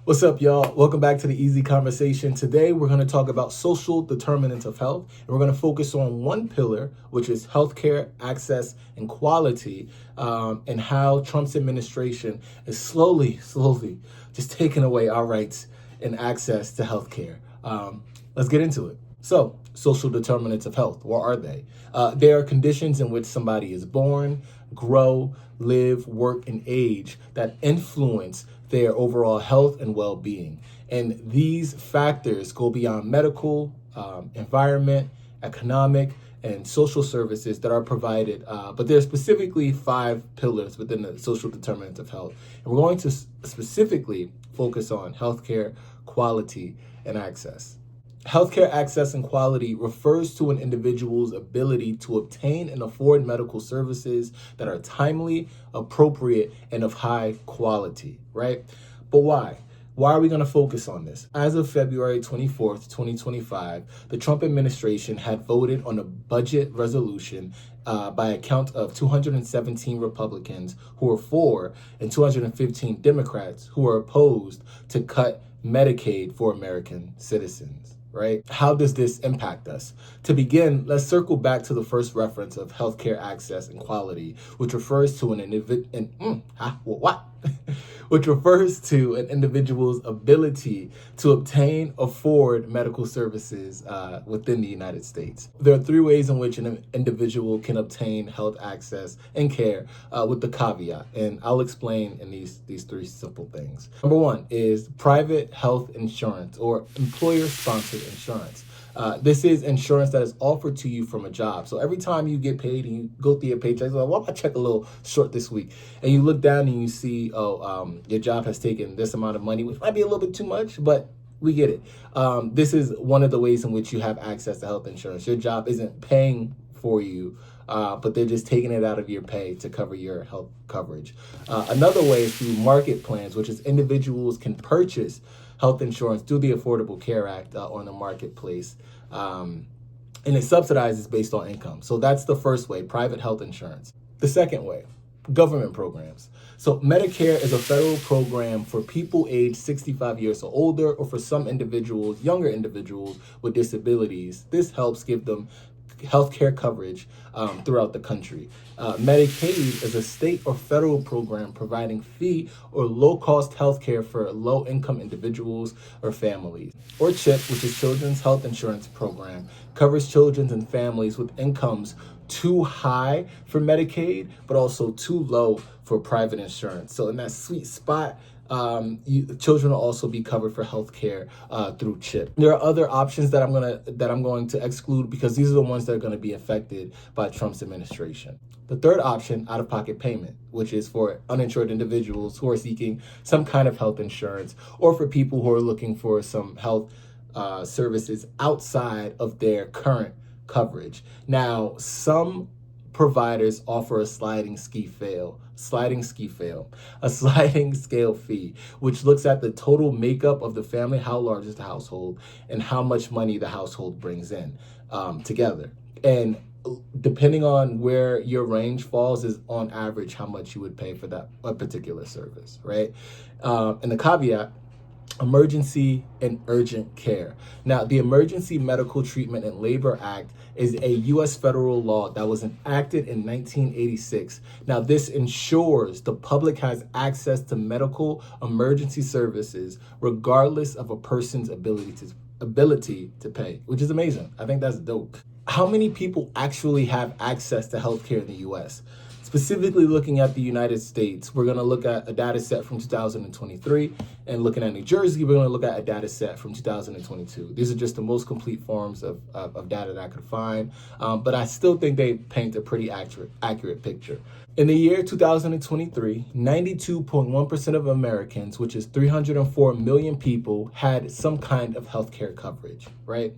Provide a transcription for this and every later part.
What's up, y'all? Welcome back to the Easy Conversation. Today, we're going to talk about social determinants of health, and we're going to focus on one pillar, which is healthcare access and quality, and how Trump's administration is slowly just taking away our rights and access to healthcare. Let's get into it. So, social determinants of health, what are they? They are conditions in which somebody is born, grow, live, work, and age that influence their overall health and well-being. And these factors go beyond medical, environment, economic, and social services that are provided, but there are specifically 5 pillars within the social determinants of health. And we're going to specifically focus on healthcare, quality, and access. Healthcare access and quality refers to an individual's ability to obtain and afford medical services that are timely, appropriate, and of high quality, right? But why? Why are we going to focus on this? As of February 24th, 2025, the Trump administration had voted on a budget resolution by a count of 217 Republicans who were for and 215 Democrats who were opposed to cut Medicaid for American citizens. Right? How does this impact us? To begin, let's circle back to the first reference of healthcare access and quality, which refers to an individual's ability to obtain, afford medical services within the United States. There are 3 ways in which an individual can obtain health access and care, with the caveat, and I'll explain in these 3 simple things. Number 1 is private health insurance or employer-sponsored insurance. This is insurance that is offered to you from a job. So every time you get paid and you go through your paycheck, like, well, my check a little short this week, and you look down and you see, your job has taken this amount of money, which might be a little bit too much, but we get it. This is one of the ways in which you have access to health insurance. Your job isn't paying for you, but they're just taking it out of your pay to cover your health coverage. Another way is through market plans, which is individuals can purchase health insurance through the Affordable Care Act on the marketplace. And it subsidizes based on income. So that's the first way, private health insurance. The second way, government programs. So Medicare is a federal program for people aged 65 years or older, or for some individuals, younger individuals with disabilities. This helps give them healthcare coverage throughout the country. Medicaid is a state or federal program providing fee or low-cost healthcare for low-income individuals or families. Or CHIP, which is Children's Health Insurance Program, covers children and families with incomes too high for Medicaid, but also too low for private insurance. So in that sweet spot, children will also be covered for health care through CHIP. There are other options that I'm going to exclude because these are the ones that are going to be affected by Trump's administration. The third option, out-of-pocket payment, which is for uninsured individuals who are seeking some kind of health insurance, or for people who are looking for some health services outside of their current coverage. Now, some providers offer a sliding scale fee, which looks at the total makeup of the family, how large is the household, and how much money the household brings in together. And depending on where your range falls is on average how much you would pay for that particular service, right? And the caveat, emergency and urgent care. Now, the Emergency Medical Treatment and Labor Act is a U.S. federal law that was enacted in 1986. Now, this ensures the public has access to medical emergency services regardless of a person's ability to pay, which is amazing. I think that's dope. How many people actually have access to healthcare in the U.S.? Specifically looking at the United States, we're going to look at a data set from 2023, and looking at New Jersey, we're going to look at a data set from 2022. These are just the most complete forms of data that I could find, but I still think they paint a pretty accurate picture. In the year 2023, 92.1% of Americans, which is 304 million people, had some kind of healthcare coverage, right?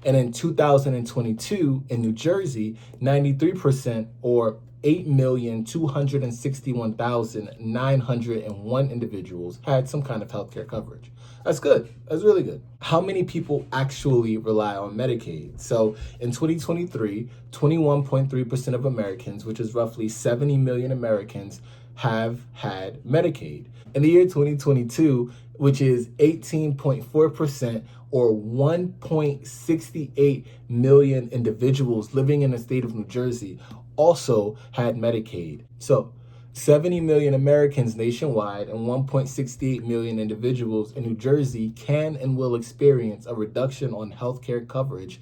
And in 2022, in New Jersey, 93%, or 8,261,901 individuals had some kind of healthcare coverage. That's good. That's really good. How many people actually rely on Medicaid? So in 2023, 21.3% of Americans, which is roughly 70 million Americans, have had Medicaid. In the year 2022, which is 18.4%, or 1.68 million individuals living in the state of New Jersey also had Medicaid. So 70 million Americans nationwide and 1.68 million individuals in New Jersey can and will experience a reduction on healthcare coverage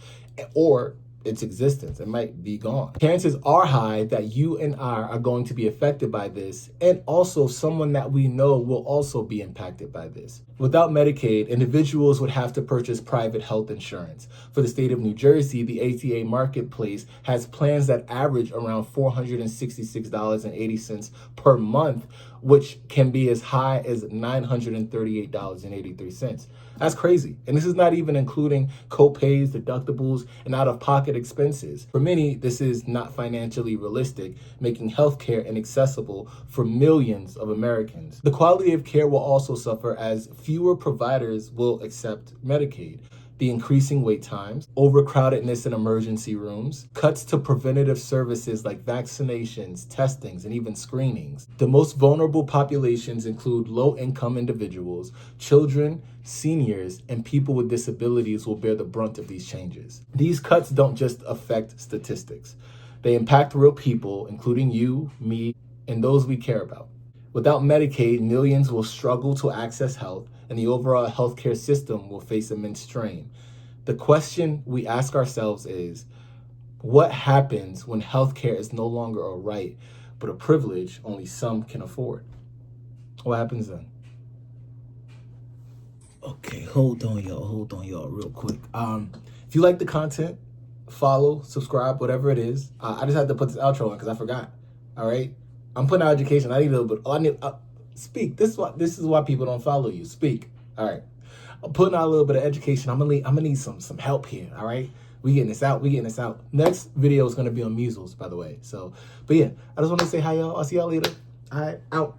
or its existence. It might be gone. Chances are high that you and I are going to be affected by this, and also someone that we know will also be impacted by this. Without Medicaid, individuals would have to purchase private health insurance. For the state of New Jersey, the ACA marketplace has plans that average around $466.80 per month, which can be as high as $938.83. That's crazy. And this is not even including co-pays, deductibles, and out-of-pocket expenses. For many, this is not financially realistic, making healthcare inaccessible for millions of Americans. The quality of care will also suffer as fewer providers will accept Medicaid. The increasing wait times, overcrowdedness in emergency rooms, cuts to preventative services like vaccinations, testings, and even screenings. The most vulnerable populations include low-income individuals, children, seniors, and people with disabilities will bear the brunt of these changes. These cuts don't just affect statistics. They impact real people, including you, me, and those we care about. Without Medicaid, millions will struggle to access health, and the overall healthcare system will face immense strain. The question we ask ourselves is, what happens when healthcare is no longer a right, but a privilege only some can afford? What happens then? Okay, hold on, y'all, real quick. If you like the content, follow, subscribe, whatever it is. I just had to put this outro in because I forgot. All right, I'm putting out education. I need a little bit. Speak. This is why people don't follow you. Speak. All right. I'm putting out a little bit of education. I'm gonna need some help here. All right. We getting this out. Next video is gonna be on measles, by the way. So, but yeah, I just want to say hi, y'all. I'll see y'all later. All right. Out.